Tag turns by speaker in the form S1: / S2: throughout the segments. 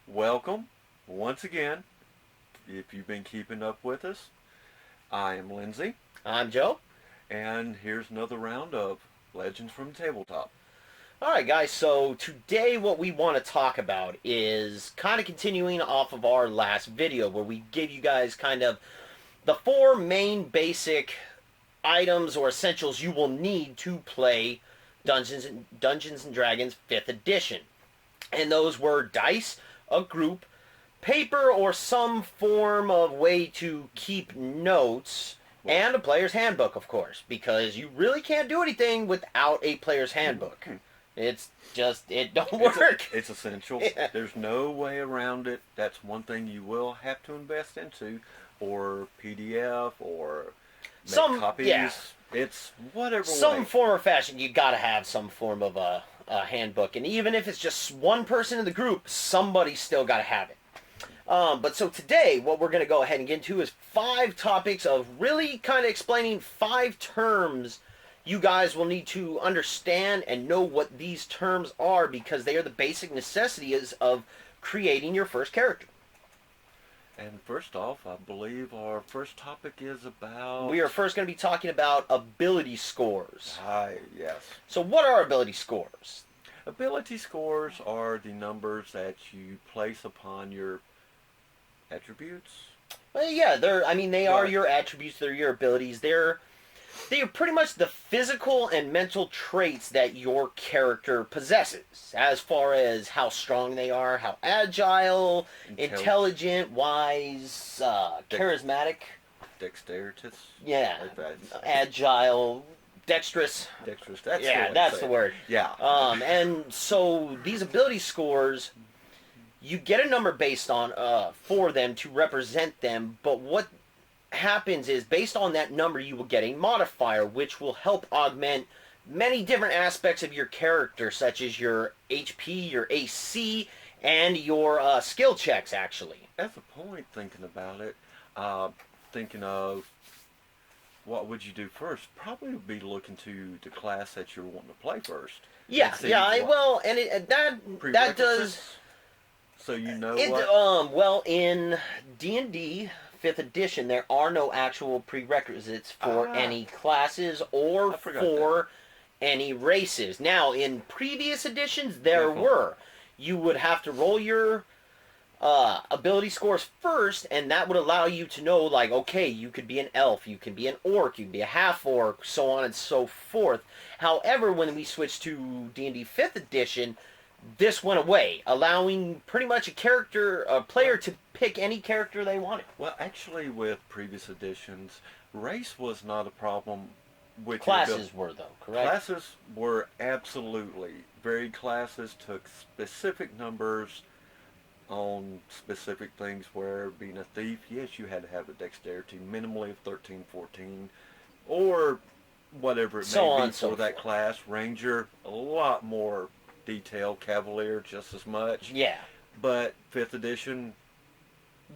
S1: Welcome once again. If you've been keeping up with us, I am Lindsay,
S2: I'm Joe.
S1: and here's another round of Legends from Tabletop.
S2: Alright, guys, so today what we want to talk about is kind of continuing off of our last video where we give you guys kind of the four main basic items or essentials you will need to play Dungeons and Dragons 5th edition. And those were dice, a group, paper or some form of way to keep notes, and a player's handbook, of course, because you really can't do anything without a player's handbook. It don't work.
S1: It's essential.
S2: Yeah.
S1: There's no way around it. That's one thing you will have to invest into, or PDF, or make
S2: Some
S1: copies.
S2: yeah.
S1: It's whatever
S2: Some
S1: way.
S2: form or fashion, you gotta have some form of a handbook, and even if it's just one person in the group, somebody's still gotta have it. But so today, what we're going to go ahead and get into is 5 topics of really kind of explaining 5 terms you guys will need to understand and know what these terms are, because they are the basic necessities of creating your first character.
S1: And first off, I believe our first topic is about...
S2: We are first going to be talking about ability scores.
S1: Yes.
S2: So what are ability scores?
S1: Ability scores are the numbers that you place upon your attributes.
S2: Well, yeah, they are
S1: Right.
S2: your attributes, they're your abilities, they are pretty much the physical and mental traits that your character possesses, as far as how strong they are, how agile, intelligent, wise, charismatic,
S1: Dexterous.
S2: yeah,
S1: Like that.
S2: agile, dexterous.
S1: Dexterous. That's
S2: Yeah,
S1: the way to
S2: that's
S1: say
S2: the
S1: it.
S2: word.
S1: Yeah.
S2: And so these ability scores, you get a number based on for them to represent them, but what happens is based on that number you will get a modifier which will help augment many different aspects of your character, such as your HP, your AC, and your skill checks, actually.
S1: At the point, thinking about it, thinking of what would you do first, probably would be looking to the class that you're wanting to play first.
S2: Yeah,
S1: And see
S2: yeah,
S1: what
S2: well, and that does...
S1: prerequisites, so you know
S2: It,
S1: what...
S2: well, in D&D 5th edition, there are no actual prerequisites for any classes or
S1: I forgot
S2: for any races. Now, in previous editions, there
S1: Definitely.
S2: were. You would have to roll your ability scores first, and that would allow you to know, like, okay, you could be an elf, you can be an orc, you can be a half-orc, so on and so forth. However, when we switched to D&D 5th edition, this went away, allowing pretty much a player to pick any character they wanted.
S1: Well, actually, with previous editions, race was not a problem with
S2: Classes were, though, correct?
S1: Classes were absolutely. Varied classes took specific numbers on specific things, where being a thief, yes, you had to have a dexterity minimally of 13, 14, or whatever it
S2: So on
S1: may be
S2: and so
S1: for that
S2: forth.
S1: class. Ranger, a lot more detail. Cavalier, just as much.
S2: Yeah,
S1: But 5th edition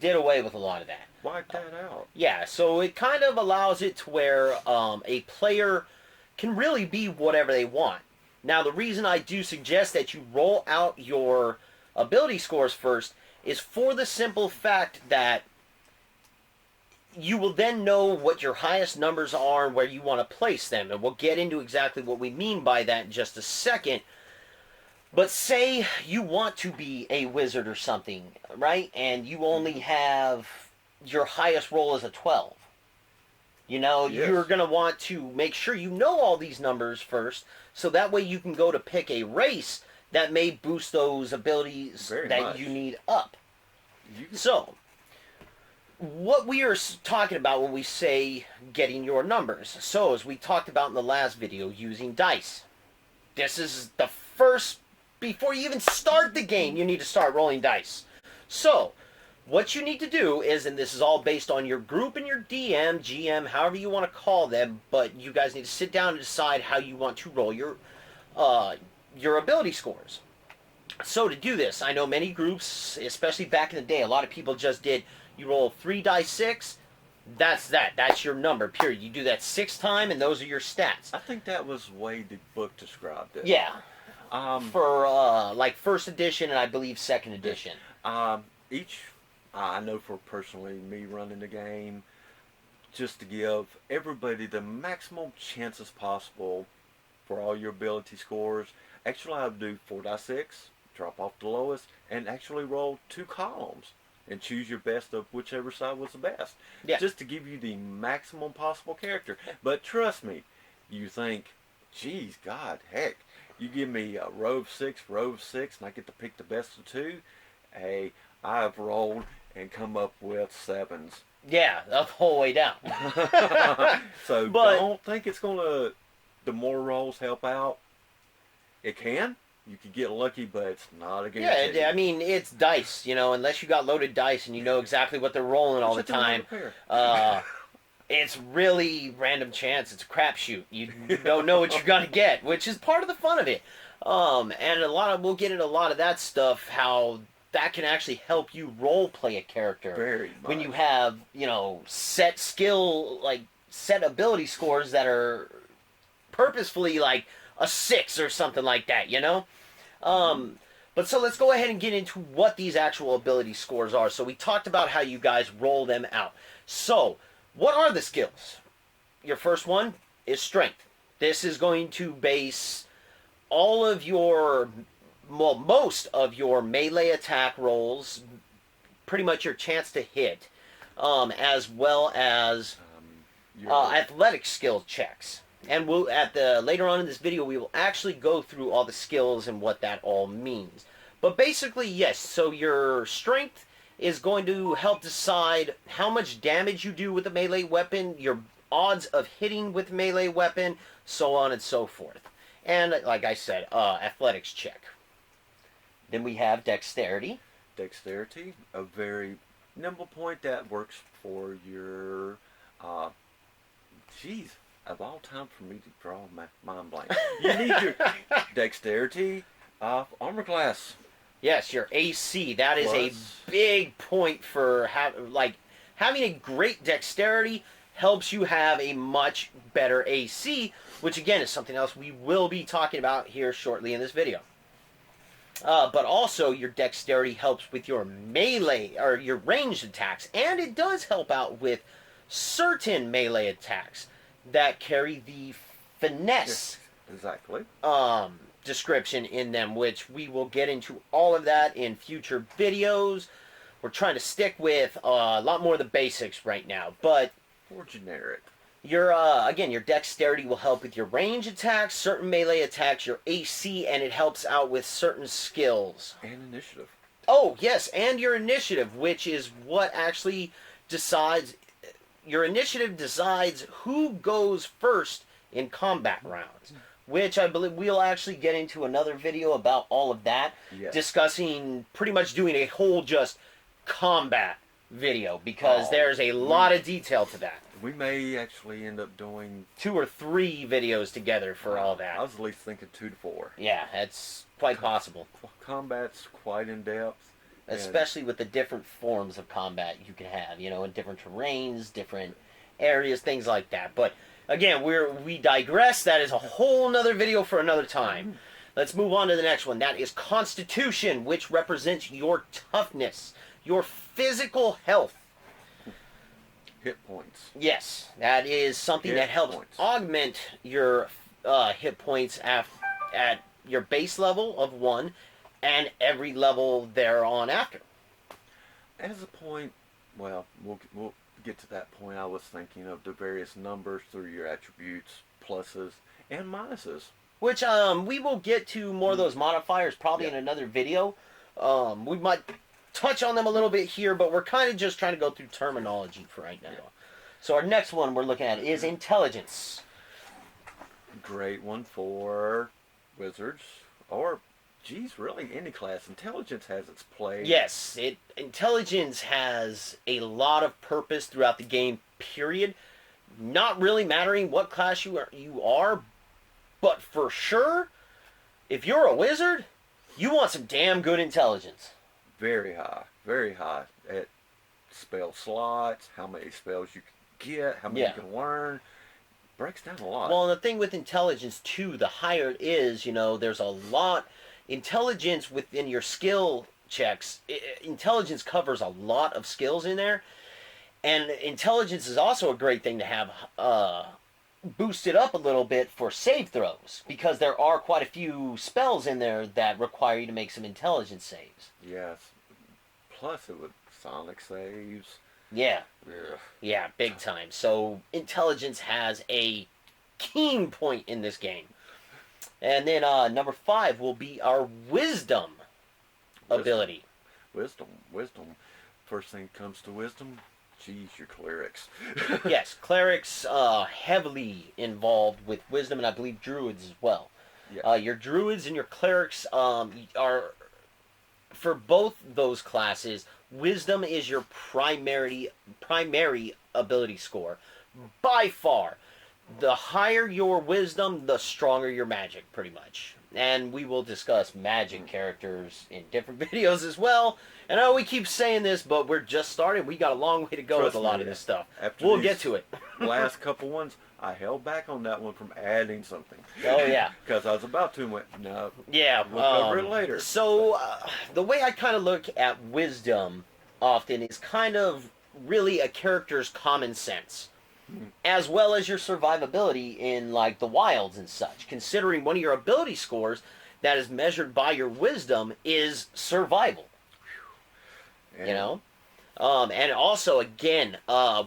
S2: did away with a lot of that.
S1: wiped that out.
S2: Yeah, so it kind of allows it to where a player can really be whatever they want. Now, the reason I do suggest that you roll out your ability scores first is for the simple fact that you will then know what your highest numbers are and where you want to place them. And we'll get into exactly what we mean by that in just a second. But say you want to be a wizard or something, right? And you only have your highest roll as a 12. You know,
S1: Yes.
S2: you're going to want to make sure you know all these numbers first, so that way you can go to pick a race that may boost those abilities
S1: Very
S2: that
S1: much.
S2: you need up.
S1: You can,
S2: So, what we are talking about when we say getting your numbers. So, as we talked about in the last video, using dice. This is the first... Before you even start the game, you need to start rolling dice. So, what you need to do is, and this is all based on your group and your DM, GM, however you want to call them, but you guys need to sit down and decide how you want to roll your ability scores. So to do this, I know many groups, especially back in the day, a lot of people just did, you roll 3 dice 6, that's that. That's your number, period. You do that 6 times, and those are your stats.
S1: I think that was the way the book described it.
S2: Yeah.
S1: Um,
S2: For, like, 1st edition and I believe 2nd edition.
S1: Each, I know for personally me running the game, just to give everybody the maximum chances possible for all your ability scores. Actually, I would do 4 die 6, drop off the lowest, and actually roll 2 columns and choose your best of whichever side was the best.
S2: Yeah.
S1: Just to give you the maximum possible character. But trust me, you think, geez, God, heck, you give me a row of six, and I get to pick the best of two. Hey, I've rolled and come up with 7s.
S2: Yeah, the whole way down.
S1: So
S2: But
S1: don't think it's gonna. The more rolls help out. It can. You could get lucky, but it's not a guarantee.
S2: yeah, I mean it's dice, unless you got loaded dice and you know exactly what they're rolling all the time. It's really random chance. It's a crapshoot. You don't know what you're gonna get, which is part of the fun of it. And we'll get into a lot of that stuff. How that can actually help you role play a character
S1: Very much.
S2: when you have set skill set ability scores that are purposefully like a 6 or something like that. But so let's go ahead and get into what these actual ability scores are. So we talked about how you guys roll them out. So what are the skills? Your first one is strength. This is going to base all of your, most of your melee attack rolls, pretty much your chance to hit, as well as athletic skill checks. And we'll later on in this video we will actually go through all the skills and what that all means. But basically, yes. So your strength is going to help decide how much damage you do with a melee weapon, your odds of hitting with melee weapon, so on and so forth. And like I said, athletics check. Then we have dexterity.
S1: Dexterity, a very nimble point that works for your. Geez, of all time for me to draw my mind blank. You need your dexterity, armor class.
S2: Yes, your AC. That is a big point for having a great dexterity helps you have a much better AC, which again is something else we will be talking about here shortly in this video. But also your dexterity helps with your melee or your ranged attacks, and it does help out with certain melee attacks that carry the finesse
S1: exactly
S2: description in them, which we will get into all of that in future videos. We're trying to stick with a lot more of the basics right now, but
S1: more generic.
S2: Your again, your dexterity will help with your range attacks, certain melee attacks, your AC, and it helps out with certain skills.
S1: And initiative.
S2: Oh, yes, and your initiative, which is what actually decides. Your initiative decides who goes first in combat rounds, which I believe we'll actually get into another video about all of that, discussing pretty much doing a whole just combat video, because there's a lot of detail to that.
S1: We may actually end up doing
S2: 2 or 3 videos together for all that.
S1: I was at least thinking 2 to 4.
S2: Yeah, that's quite possible.
S1: Combat's quite in depth.
S2: Especially with the different forms of combat you can have, in different terrains, different areas, things like that. But again, we digress. That is a whole nother video for another time. Let's move on to the next one. That is Constitution, which represents your toughness, your physical health.
S1: Hit points.
S2: Yes, that is something that helps augment your hit points at your base level of 1 and every level thereon after.
S1: As a point, well, we'll get to that point. I was thinking of the various numbers through your attributes, pluses and minuses.
S2: Which we will get to more of those modifiers probably in another video. We might touch on them a little bit here, but we're kind of just trying to go through terminology for right now. Yeah. So our next one we're looking at is intelligence.
S1: Great one for wizards, or geez, really any class. Intelligence has its place.
S2: Yes, intelligence has a lot of purpose throughout the game, period. Not really mattering what class you are, but for sure, if you're a wizard, you want some damn good intelligence.
S1: Very high at spell slots, how many spells you can get, how many you can learn. Breaks down a lot.
S2: Well, and the thing with intelligence too, the higher it is, there's a lot. Intelligence within your skill checks, intelligence covers a lot of skills in there, and intelligence is also a great thing to have boosted up a little bit for save throws, because there are quite a few spells in there that require you to make some intelligence saves.
S1: Yes. Plus, it would sonic saves.
S2: Yeah,
S1: Ugh.
S2: yeah, big time. So intelligence has a keen point in this game. And then number 5 will be our wisdom ability.
S1: Wisdom. First thing comes to wisdom, geez, your clerics.
S2: Yes, clerics heavily involved with wisdom, and I believe druids as well.
S1: Yeah.
S2: Your druids and your clerics are, for both those classes, wisdom is your primary ability score. By far. The higher your wisdom, the stronger your magic, pretty much. And we will discuss magic characters in different videos as well. And I know we keep saying this, but we're just starting. We got a long way to go with a lot of this stuff. We'll get to it.
S1: Last couple ones, I held back on that one from adding something.
S2: Oh, yeah.
S1: Because I was about to and went, no.
S2: Yeah.
S1: We'll cover it later.
S2: So, the way I kind of look at wisdom often is kind of really a character's common sense, as well as your survivability in like the wilds and such. Considering one of your ability scores that is measured by your wisdom is survival.
S1: And
S2: You know? And also, again,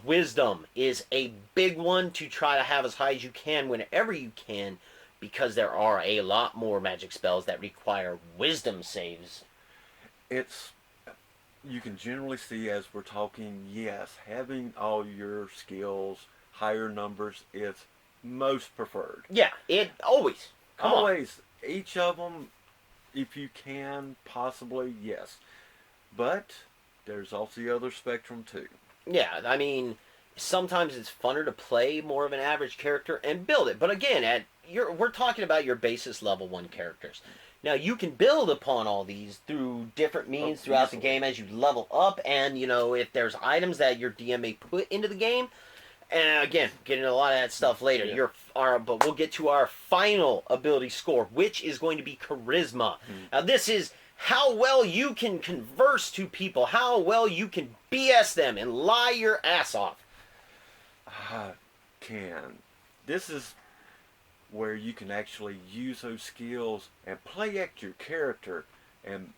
S2: wisdom is a big one to try to have as high as you can whenever you can, because there are a lot more magic spells that require wisdom saves.
S1: it's, you can generally see as we're talking, yes, having all your skills, higher numbers is most preferred.
S2: Yeah, it always. Come on.
S1: Always, each of them, if you can, possibly, yes. But there's also the other spectrum too.
S2: Yeah, I mean, sometimes it's funner to play more of an average character and build it. But again, we're talking about your basis level 1 characters. Now, you can build upon all these through different means throughout the game as you level up, and, if there's items that your DM may put into the game, and again, get into a lot of that stuff later.
S1: Yeah.
S2: But we'll get to our final ability score, which is going to be Charisma. Now, this is how well you can converse to people, how well you can BS them and lie your ass off.
S1: This is where you can actually use those skills and play act your character, and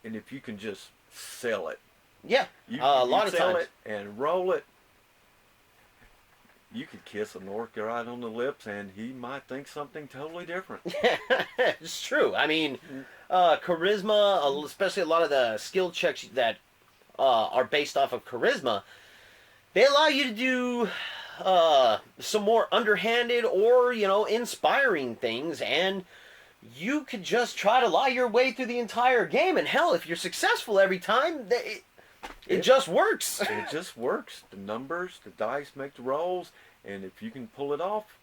S1: if you can just sell it.
S2: Yeah, a lot of
S1: sell
S2: times.
S1: it and roll it. You could kiss an orc right on the lips, and he might think something totally different.
S2: It's true. I mean, charisma, especially a lot of the skill checks that are based off of charisma, they allow you to do some more underhanded or, inspiring things, and you could just try to lie your way through the entire game, and hell, if you're successful every time, it just works.
S1: It just works. The numbers, the dice make the rolls, and if you can pull it off,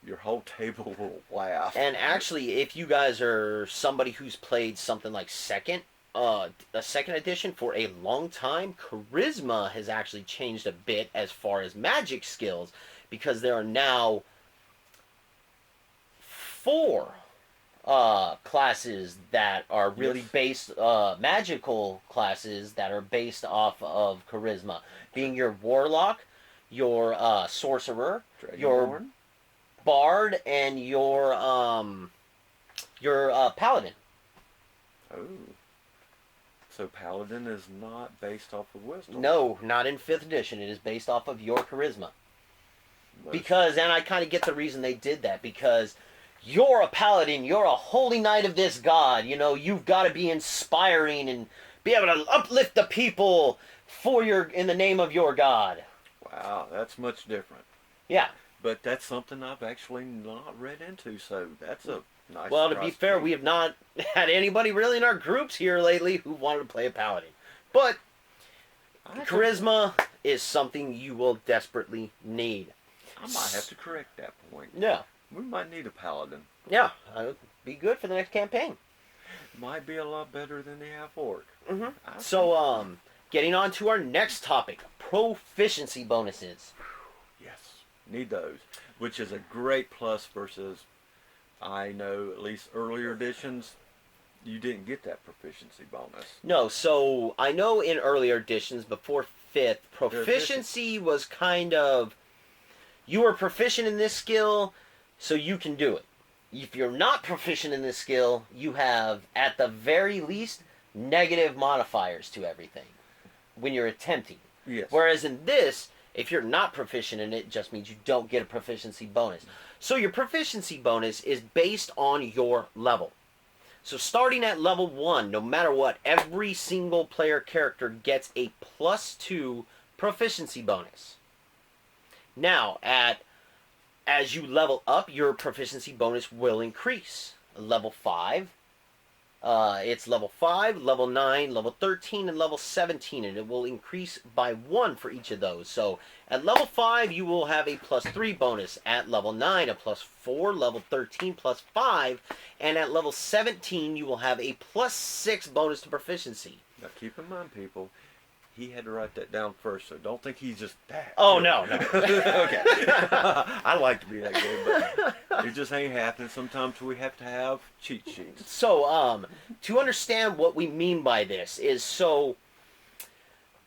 S1: your whole table will laugh.
S2: And actually, if you guys are somebody who's played something like a second edition for a long time, charisma has actually changed a bit as far as magic skills, because there are now 4 classes that are really based, magical classes that are based off of charisma, being your warlock, your sorcerer, your bard, and your paladin.
S1: Oh. So paladin is not based off of wisdom?
S2: No, not in 5th edition. It is based off of your charisma. Because, and I kind of get the reason they did that, because you're a paladin, you're a holy knight of this god, you've got to be inspiring and be able to uplift the people in the name of your god.
S1: Wow, that's much different.
S2: Yeah.
S1: But that's something I've actually not read into, so that's a nice.
S2: Well, to be fair, we have not had anybody really in our groups here lately who wanted to play a paladin. But charisma is something you will desperately need.
S1: I might have to correct that point.
S2: Yeah.
S1: We might need a paladin.
S2: Yeah, that would be good for the next campaign.
S1: Might be a lot better than the half orc.
S2: Mm-hmm. So, getting on to our next topic, proficiency bonuses.
S1: Yes, need those. Which is a great plus versus, I know, at least earlier editions, You didn't get that proficiency bonus.
S2: No, so I know in earlier editions, before 5th,
S1: They're efficient.
S2: proficiency was kind of, you are proficient in this skill, so you can do it. If you're not proficient in this skill, you have, at the very least, negative modifiers to everything when you're attempting.
S1: Yes.
S2: Whereas in this, if you're not proficient in it, it just means you don't get a proficiency bonus. So your proficiency bonus is based on your level. So starting at level 1, no matter what, every single player character gets a +2 proficiency bonus. Now, as you level up, your proficiency bonus will increase. Level 5, it's level 5, level 9, level 13, and level 17, and it will increase by 1 for each of those. So at level 5, you will have a +3 bonus. At level 9, a +4, level 13, +5, and at level 17, you will have a +6 bonus to proficiency.
S1: Now keep in mind, people, he had to write that down first, so don't think he's just that.
S2: Oh,
S1: good.
S2: no.
S1: Okay. I like to be that good, but it just ain't happening. Sometimes we have to have cheat sheets.
S2: So, to understand what we mean by this is, so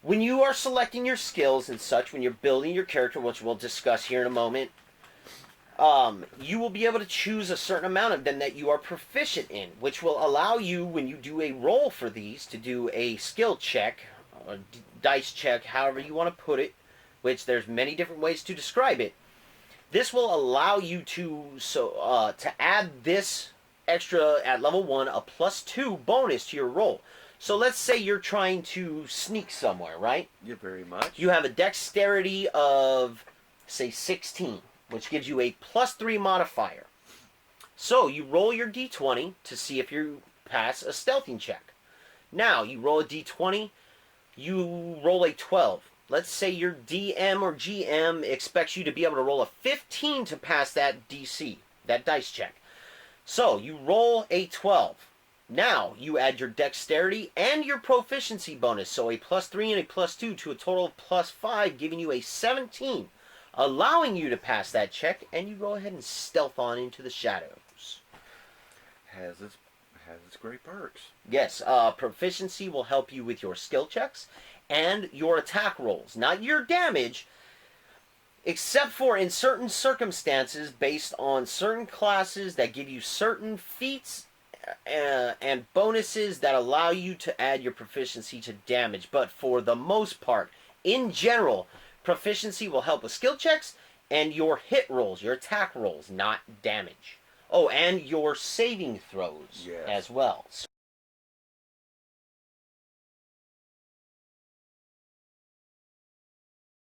S2: when you are selecting your skills and such, when you're building your character, which we'll discuss here in a moment, you will be able to choose a certain amount of them that you are proficient in, which will allow you, when you do a roll for these, to do a skill check, a dice check, however you want to put it, which there's many different ways to describe it. This will allow you to add this extra at level 1, a +2 bonus to your roll. So let's say you're trying to sneak somewhere, right?
S1: Yeah, very much.
S2: You have a dexterity of, say, 16, which gives you a +3 modifier. So you roll your d20 to see if you pass a stealthing check. Now, you roll a d20, you roll a 12. Let's say your DM or GM expects you to be able to roll a 15 to pass that DC, that dice check. So you roll a 12. Now you add your dexterity and your proficiency bonus, so a +3 and a +2 to a total of +5, giving you a 17, allowing you to pass that check, and you go ahead and stealth on into the shadows.
S1: Has its great perks.
S2: Yes, proficiency will help you with your skill checks and your attack rolls. Not your damage, except for in certain circumstances based on certain classes that give you certain feats and bonuses that allow you to add your proficiency to damage. But for the most part, in general, proficiency will help with skill checks and your hit rolls, your attack rolls, not damage. Oh, and your saving throws
S1: Yes.
S2: as well.